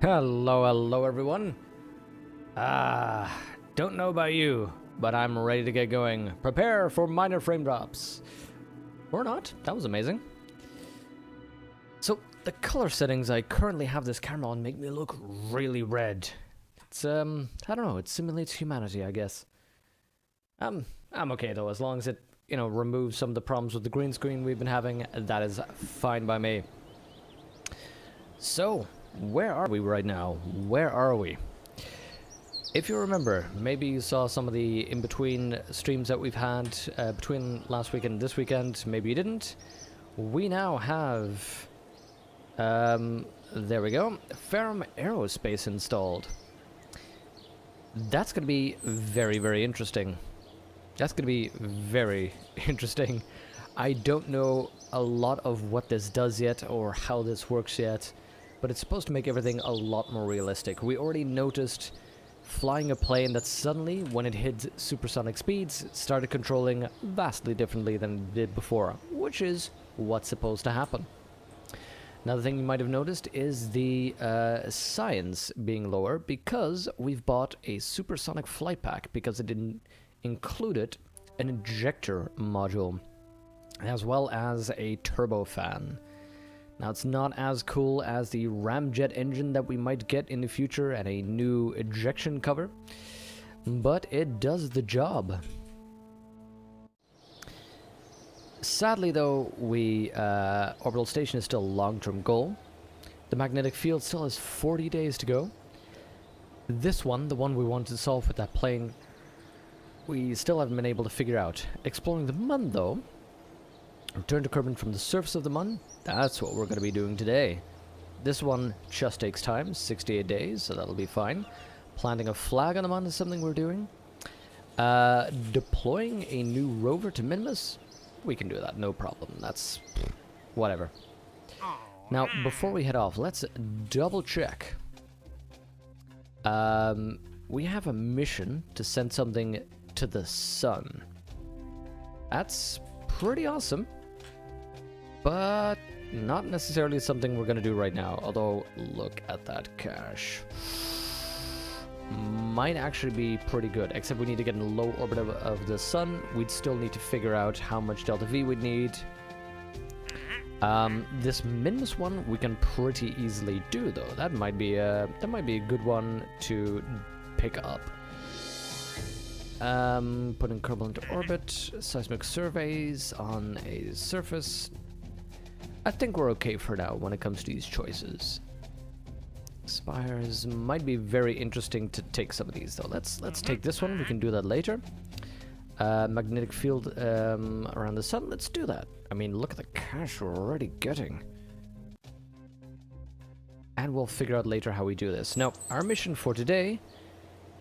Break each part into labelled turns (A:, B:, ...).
A: Hello everyone. Don't know about you, but I'm ready to get going. Prepare for minor frame drops. Or not, that was amazing. So, the color settings I currently have this camera on make me look really red. It's, I don't know, it simulates humanity, I guess. I'm okay though, as long as it, removes some of the problems with the green screen we've been having, that is fine by me. So, where are we right now? Where are we? If you remember, maybe you saw some of the in-between streams that we've had between last weekend and this weekend. Maybe you didn't. We now have, there we go, Ferrum Aerospace installed. That's going to be very, very interesting. That's going to be very interesting. I don't know a lot of what this does yet or how this works yet, but it's supposed to make everything a lot more realistic. We already noticed flying a plane that suddenly, when it hit supersonic speeds, started controlling vastly differently than it did before, which is what's supposed to happen. Another thing you might have noticed is the science being lower because we've bought a supersonic flight pack because it didn't include an injector module as well as a turbofan. Now, it's not as cool as the ramjet engine that we might get in the future and a new ejection cover, but it does the job. Sadly, though, orbital station is still a long-term goal. The magnetic field still has 40 days to go. This one, the one we wanted to solve with that plane, we still haven't been able to figure out. Exploring the Mun, though. Return to Kerbal from the surface of the Mun. That's what we're going to be doing today. This one just takes time, 68 days, so that'll be fine. Planting a flag on the Mun is something we're doing. Deploying a new rover to Minimus? We can do that, no problem. That's whatever. Now, before we head off, let's double check. We have a mission to send something to the sun. That's pretty awesome. But not necessarily something we're going to do right now. Although, look at that cache. Might actually be pretty good. Except we need to get in the low orbit of the sun. We'd still need to figure out how much delta V we'd need. This Minimus one we can pretty easily do, though. That might be a good one to pick up. Putting Kerbal into orbit. Seismic surveys on a surface. I think we're okay for now when it comes to these choices. Spires might be very interesting to take some of these, though. Let's take this one. We can do that later. Magnetic field around the sun. Let's do that. I mean, look at the cache we're already getting. And we'll figure out later how we do this. Now, our mission for today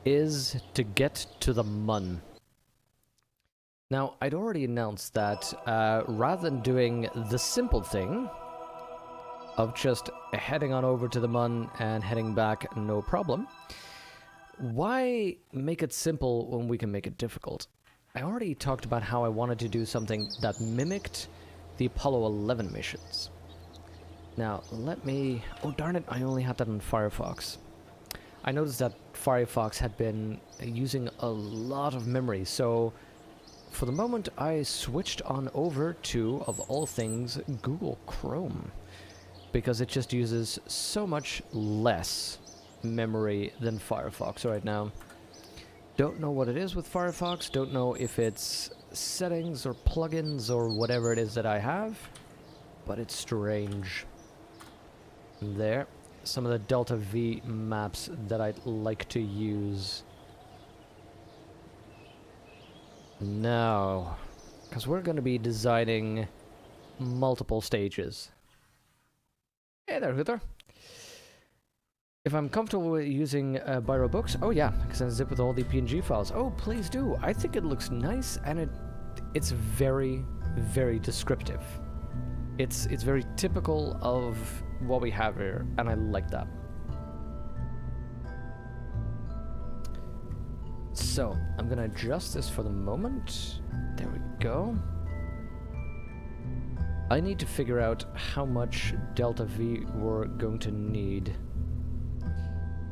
A: is to get to the Mun. Now, I'd already announced that rather than doing the simple thing of just heading on over to the Mun and heading back, no problem, why make it simple when we can make it difficult? I already talked about how I wanted to do something that mimicked the Apollo 11 missions. Now, let me... Oh, darn it, I only had that on Firefox. I noticed that Firefox had been using a lot of memory, so for the moment I switched on over to, of all things, Google Chrome, because it just uses so much less memory than Firefox right now. Don't know what it is with Firefox, don't know if it's settings or plugins or whatever it is that I have, but it's strange. There. Some of the delta V maps that I'd like to use. Now, because we're going to be designing multiple stages. Hey there, Huther. If I'm comfortable with using Biro Books, oh yeah, I can zip with all the PNG files. Oh, please do. I think it looks nice, and it's very, very descriptive. It's very typical of what we have here, and I like that. So, I'm gonna adjust this for the moment. There we go. I need to figure out how much delta V we're going to need.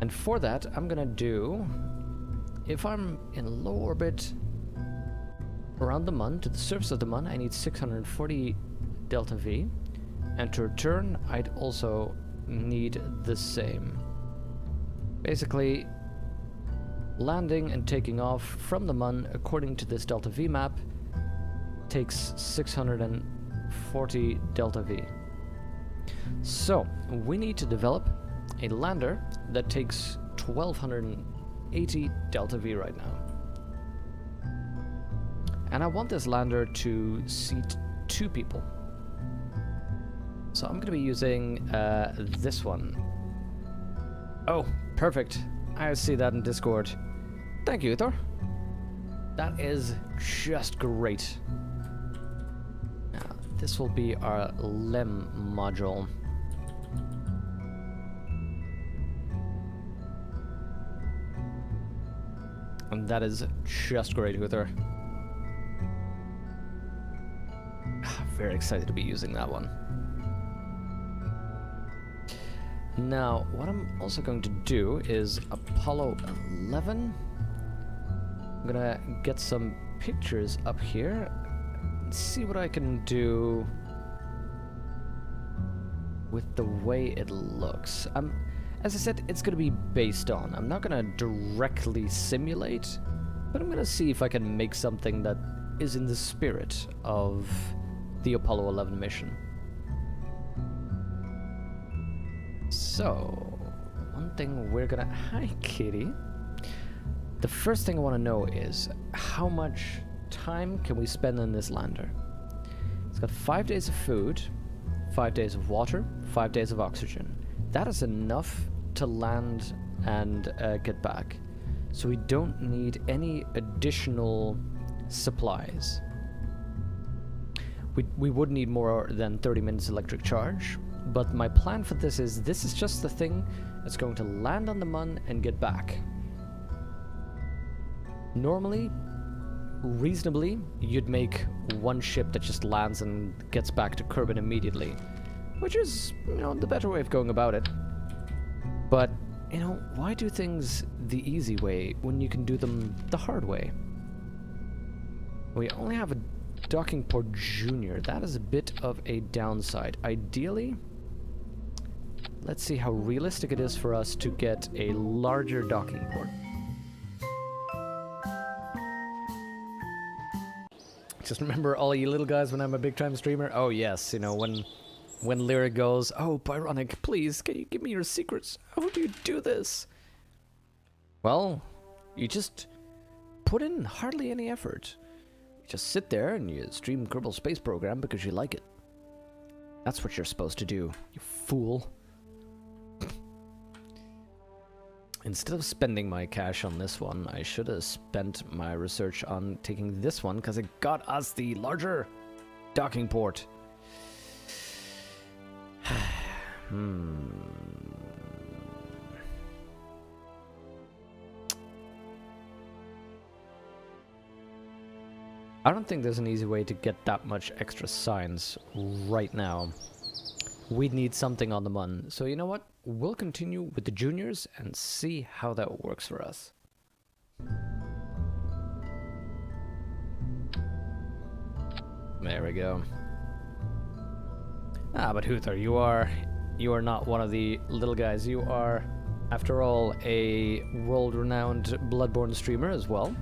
A: And for that, I'm gonna do, if I'm in low orbit around the Mun, to the surface of the Mun, I need 640 delta V. And to return, I'd also need the same. Basically, landing and taking off from the Mun, according to this delta V map, takes 640 delta V. So, we need to develop a lander that takes 1280 delta V right now. And I want this lander to seat 2 people. So I'm going to be using this one. Oh, perfect. I see that in Discord. Thank you, Thor. That is just great. Now, this will be our LEM module. And that is just great, Uther. Very excited to be using that one. Now, what I'm also going to do is Apollo 11. I'm gonna get some pictures up here and see what I can do with the way it looks. As I said, it's gonna be based on. I'm not gonna directly simulate, but I'm gonna see if I can make something that is in the spirit of the Apollo 11 mission. So, one thing we're gonna... Hi, kitty. The first thing I want to know is, how much time can we spend on this lander? It's got 5 days of food, 5 days of water, 5 days of oxygen. That is enough to land and get back. So we don't need any additional supplies. We would need more than 30 minutes electric charge, but my plan for this is just the thing that's going to land on the Mun and get back. Normally, reasonably, you'd make one ship that just lands and gets back to Kerbal immediately, which is, you know, the better way of going about it. But, you know, why do things the easy way when you can do them the hard way? We only have a docking port junior. That is a bit of a downside. Ideally, let's see how realistic it is for us to get a larger docking port. Just remember all you little guys when I'm a big time streamer? Oh yes, you know, when Lyra goes, "Oh, Byronic, please, can you give me your secrets? How do you do this?" Well, you just put in hardly any effort. You just sit there and you stream Kerbal Space Program because you like it. That's what you're supposed to do, you fool. Instead of spending my cash on this one, I should have spent my research on taking this one because it got us the larger docking port. I don't think there's an easy way to get that much extra science right now. We'd need something on the Mun. So you know what? We'll continue with the juniors and see how that works for us. There we go. Ah, but Huther, you are not one of the little guys. You are, after all, a world-renowned Bloodborne streamer as well.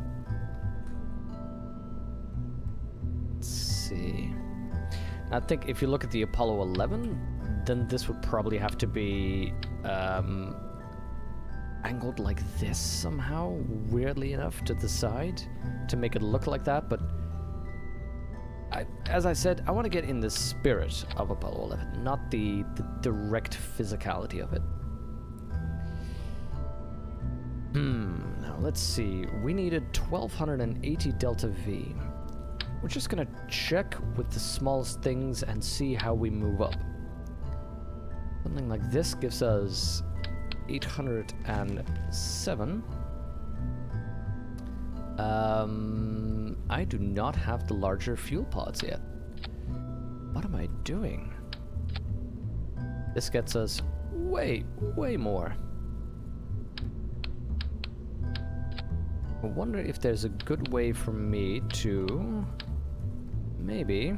A: Let's see. I think if you look at the Apollo 11, then this would probably have to be angled like this somehow, weirdly enough, to the side to make it look like that, but as I said, I want to get in the spirit of Apollo 11, not the direct physicality of it. Now let's see, we needed 1280 delta V. We're just gonna check with the smallest things and see how we move up. Something like this gives us 807. I do not have the larger fuel pods yet. What am I doing? This gets us way more. I wonder if there's a good way for me to maybe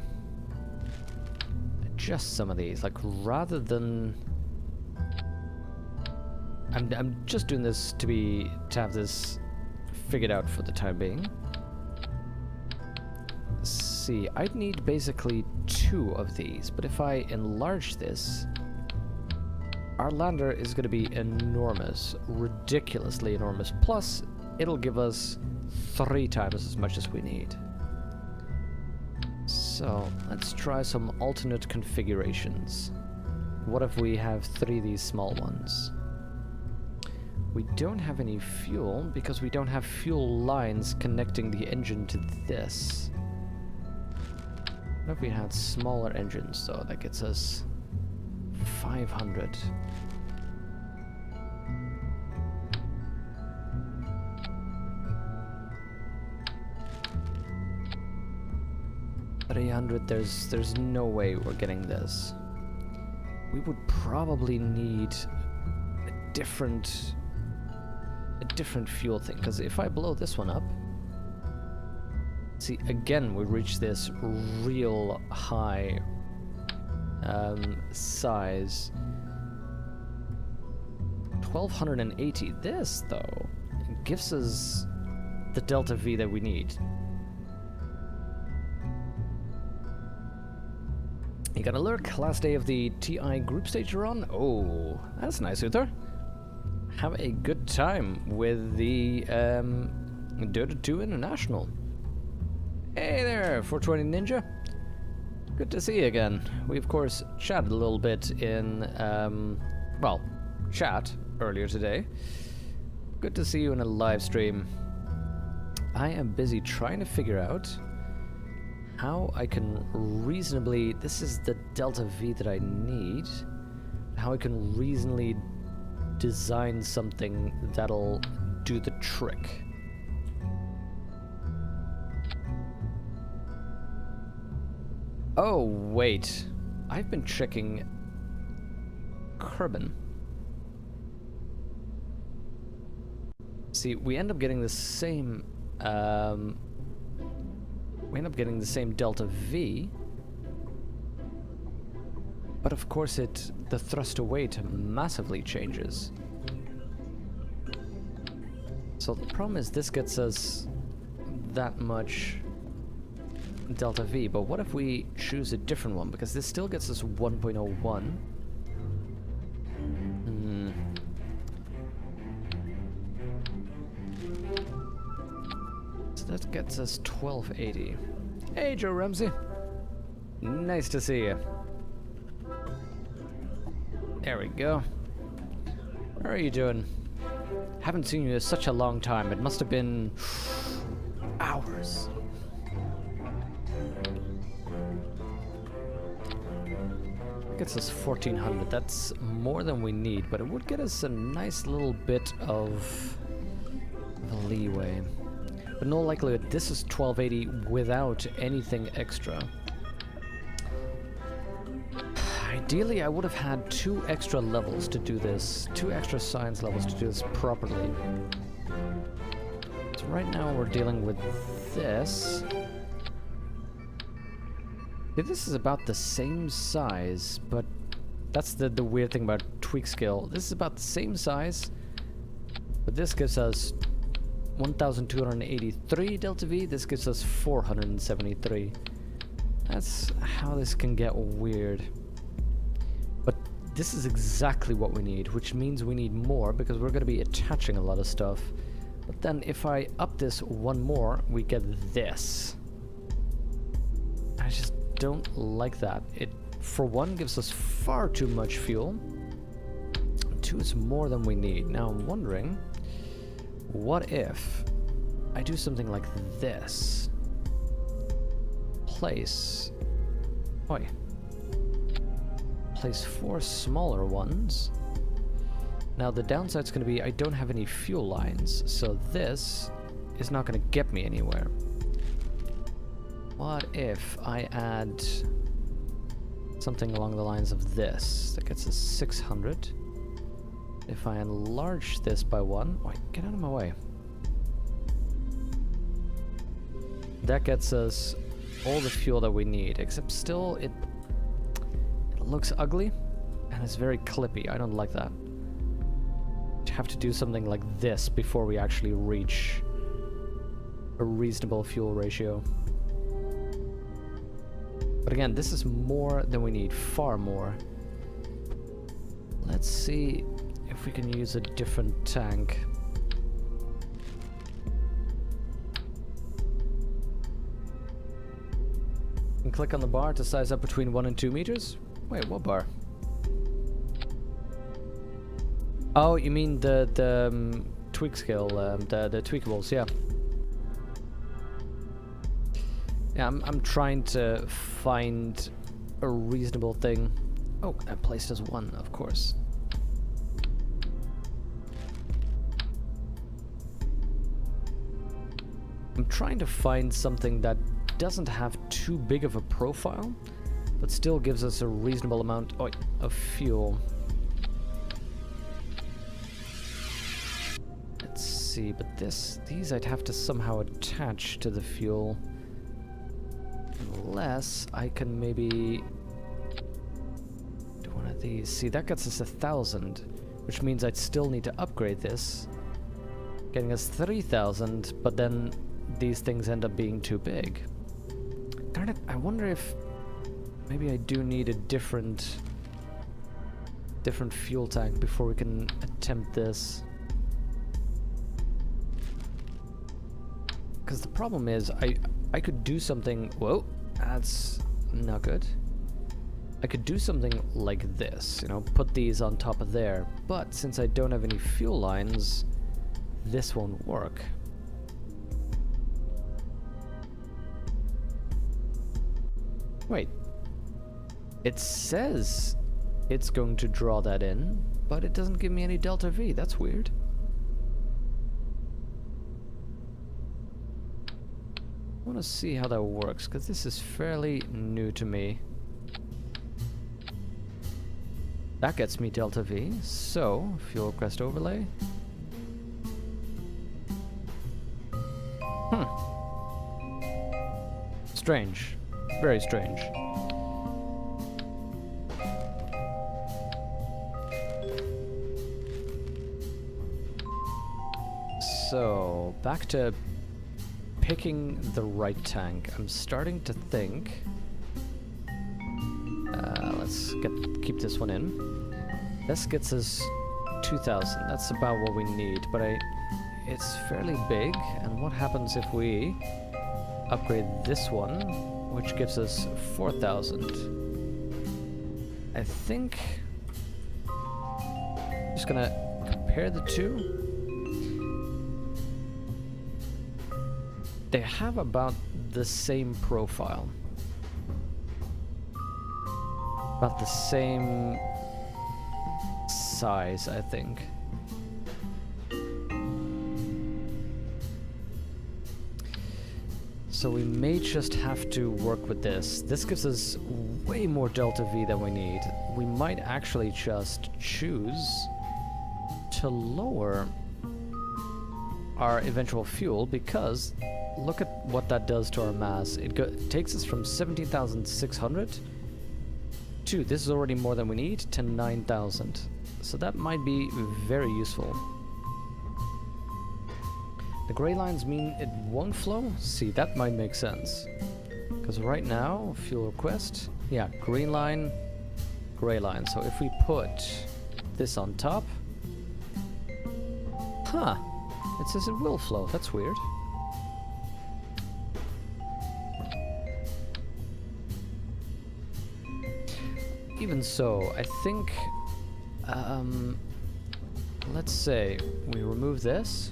A: adjust some of these, like rather than I'm just doing this to have this figured out for the time being. Let's see, I'd need basically 2 of these, but if I enlarge this, our lander is going to be enormous, ridiculously enormous, plus it'll give us 3 times as much as we need. So, let's try some alternate configurations. What if we have 3 of these small ones? We don't have any fuel, because we don't have fuel lines connecting the engine to this. What if we had smaller engines, though? That gets us 500. There's no way we're getting this. We would probably need a different fuel thing, because if I blow this one up, see, again we reach this real high size. 1280. This though gives us the delta V that we need. You got alert, last day of the TI group stage you're on? Oh, that's nice, Uther. Have a good time with the Dota 2 International. Hey there, 420 Ninja. Good to see you again. We of course chatted a little bit in, well, chat earlier today. Good to see you in a live stream. I am busy trying to figure out how I can reasonably, this is the delta V that I need, how I can reasonably design something that'll do the trick. Oh, wait. I've been checking Kerbal. See, we end up getting the same, delta V, but of course the thrust to weight massively changes. So the problem is this gets us that much delta V, but what if we choose a different one, because this still gets us 1.01. So that gets us 1280. Hey Joe Ramsey, nice to see you. There we go. How are you doing? Haven't seen you in such a long time. It must have been hours. Gets us 1400. That's more than we need, but it would get us a nice little bit of leeway. But in all likelihood, this is 1280 without anything extra. Ideally, I would have had 2 extra levels to do this, 2 extra science levels to do this properly. So right now we're dealing with this. This is about the same size, but that's the weird thing about tweak skill. This is about the same size, but this gives us 1283 delta V, this gives us 473. That's how this can get weird. But this is exactly what we need, which means we need more because we're going to be attaching a lot of stuff. But then if I up this one more, we get this. I just don't like that. It, for one, gives us far too much fuel. 2 is more than we need. Now I'm wondering, what if I do something like this? Place 4 smaller ones. Now the downside's going to be I don't have any fuel lines, so this is not going to get me anywhere. What if I add something along the lines of this? That gets us 600. If I enlarge this by 1... Wait, get out of my way. That gets us all the fuel that we need, except still it looks ugly and it's very clippy. I don't like that. You have to do something like this before we actually reach a reasonable fuel ratio. But again, this is more than we need, far more. Let's see if we can use a different tank. And click on the bar to size up between 1 and 2 meters. Wait, what bar? Oh, you mean the tweak scale, the tweakables, yeah. Yeah, I'm trying to find a reasonable thing. Oh, I placed as 1, of course. I'm trying to find something that doesn't have too big of a profile, but still gives us a reasonable amount of fuel. Let's see, but these I'd have to somehow attach to the fuel. Unless I can maybe do one of these. See, that gets us 1,000, which means I'd still need to upgrade this, getting us 3,000, but then these things end up being too big. Darn it, I wonder if maybe I do need a different fuel tank before we can attempt this. Because the problem is, I could do something... Whoa, that's not good. I could do something like this, you know, put these on top of there. But since I don't have any fuel lines, this won't work. Wait. It says it's going to draw that in, but it doesn't give me any delta V. That's weird. I want to see how that works, because this is fairly new to me. That gets me delta V, so fuel request overlay. Strange. Very strange. So, back to picking the right tank. I'm starting to think... let's keep this one in. This gets us 2,000. That's about what we need, but it's fairly big. And what happens if we upgrade this one, which gives us 4,000? I think... I'm just gonna compare the two. They have about the same profile. About the same size, I think. So we may just have to work with this. This gives us way more delta V than we need. We might actually just choose to lower our eventual fuel, because look at what that does to our mass. It takes us from 17,600 to, this is already more than we need, to 9,000. So that might be very useful. The gray lines mean it won't flow? See, that might make sense. Because right now, fuel request, yeah, green line, gray line. So if we put this on top, it says it will flow. That's weird. Even so, I think, let's say we remove this,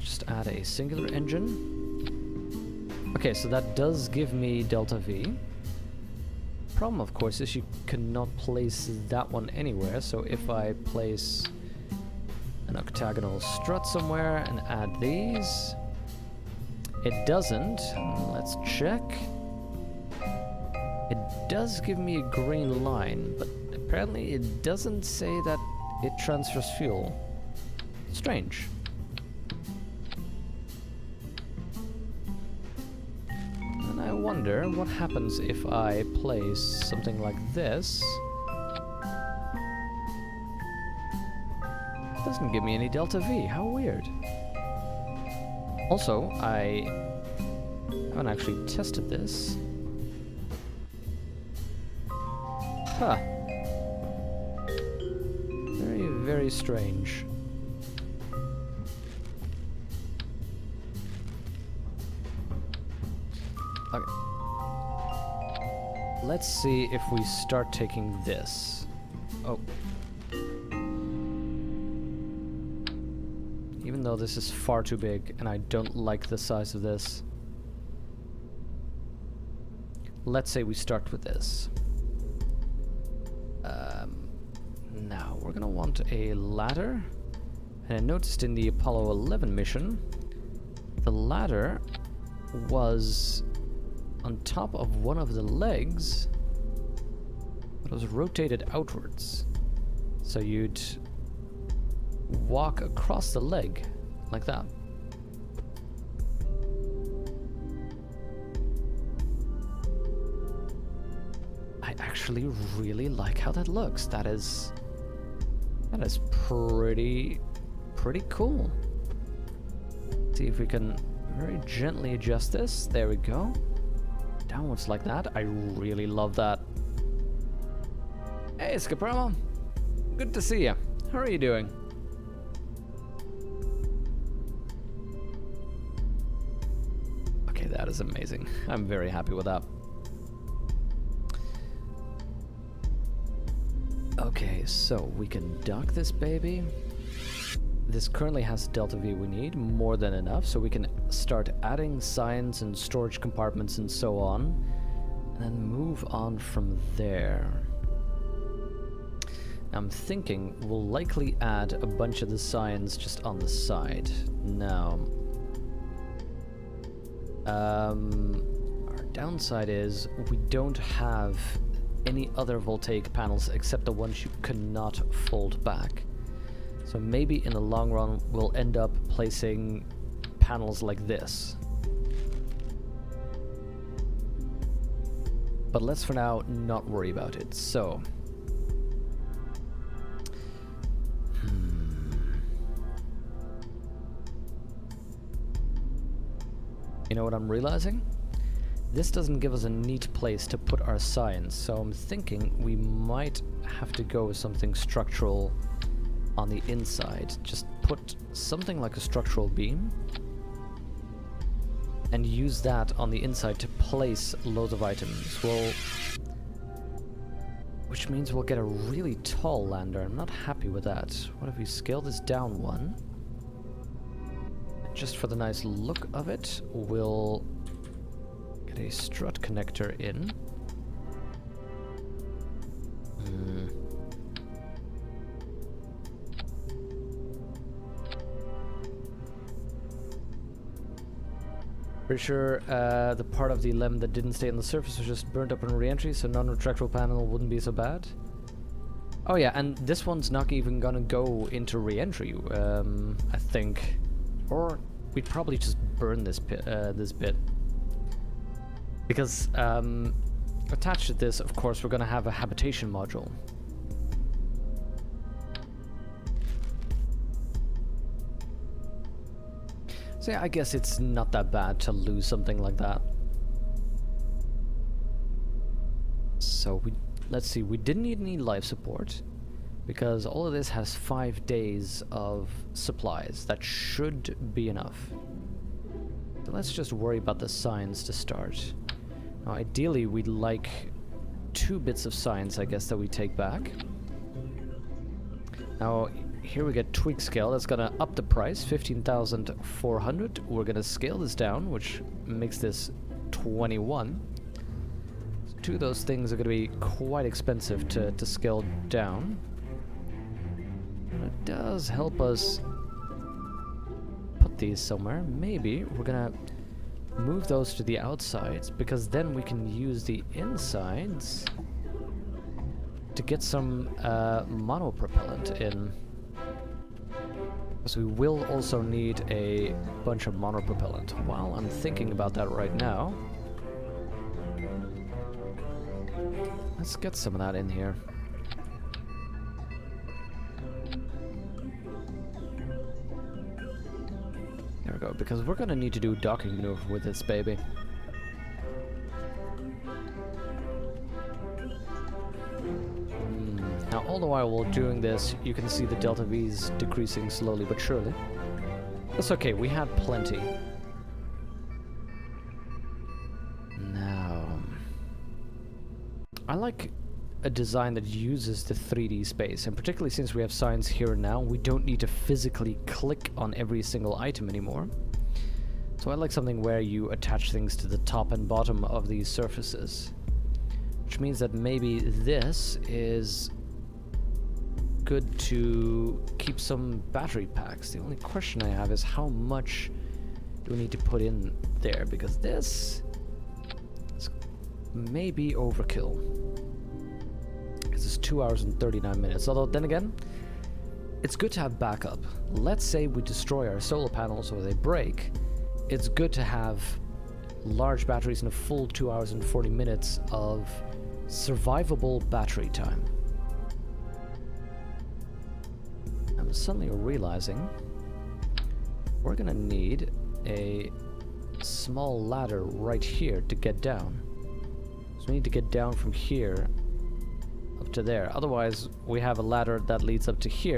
A: just add a singular engine. Okay, so that does give me delta V. Problem, of course, is you cannot place that one anywhere, so if I place an octagonal strut somewhere and add these, it doesn't. Let's check. It does give me a green line, but apparently it doesn't say that it transfers fuel. Strange. wonder what happens if I place something like this. It doesn't give me any delta V. How weird. Also, I haven't actually tested this. Huh. Very, very strange. Okay. Let's see if we start taking this. Oh. Even though this is far too big and I don't like the size of this. Let's say we start with this. Now, we're gonna want a ladder. And I noticed in the Apollo 11 mission, the ladder was on top of one of the legs, but it was rotated outwards. So you'd walk across the leg, like that. I actually really like how that looks. That is pretty cool. See if we can very gently adjust this. There we go. Downwards like that. I really love that. Hey, Kerbal. Good to see you. How are you doing? Okay, that is amazing. I'm very happy with that. Okay, so we can dock this baby. This currently has the delta V we need, more than enough, so we can start adding signs and storage compartments and so on, and then move on from there. I'm thinking we'll likely add a bunch of the signs just on the side. Now, our downside is we don't have any other voltaic panels except the ones you cannot fold back. So maybe in the long run we'll end up placing panels like this. But let's for now not worry about it. So you know what I'm realizing? This doesn't give us a neat place to put our signs, so I'm thinking we might have to go with something structural on the inside. Just put something like a structural beam and use that on the inside to place loads of items. Which means we'll get a really tall lander. I'm not happy with that. What if we scale this down one? Just for the nice look of it, we'll get a strut connector in. Pretty sure the part of the lemon that didn't stay on the surface was just burnt up on re-entry, so non-retractable panel wouldn't be so bad. Oh yeah, and this one's not even gonna go into re-entry, I think. Or we'd probably just burn this bit. Because attached to this, of course, we're gonna have a habitation module. So yeah, I guess it's not that bad to lose something like that. So let's see, we didn't need any life support because all of this has 5 days of supplies. That should be enough. So let's just worry about the signs to start. Now ideally we'd like 2 bits of signs, I guess, that we take back. Now here we get tweak scale. That's gonna up the price, 15,400. We're gonna scale this down, which makes this 21. So 2 of those things are gonna be quite expensive to scale down. And it does help us put these somewhere. Maybe we're gonna move those to the outsides, because then we can use the insides to get some monopropellant in. So we will also need a bunch of monopropellant. While I'm thinking about that right now, Let's get some of that in here. There we go, because we're gonna need to do a docking maneuver with this baby. Now, all the while doing this, you can see the delta V's decreasing slowly but surely. That's okay, we had plenty. Now, I like a design that uses the 3D space, and particularly since we have signs here and now, we don't need to physically click on every single item anymore. So I like something where you attach things to the top and bottom of these surfaces. Which means that maybe this is good to keep some battery packs. The only question I have is how much do we need to put in there, because this is maybe overkill. Because it's 2 hours and 39 minutes. Although then again, it's good to have backup. Let's say we destroy our solar panels or they break. It's good to have large batteries and a full 2 hours and 40 minutes of survivable battery time. I'm suddenly realizing we're gonna need a small ladder right here to get down. So we need to get down from here up to there. Otherwise, we have a ladder that leads up to here.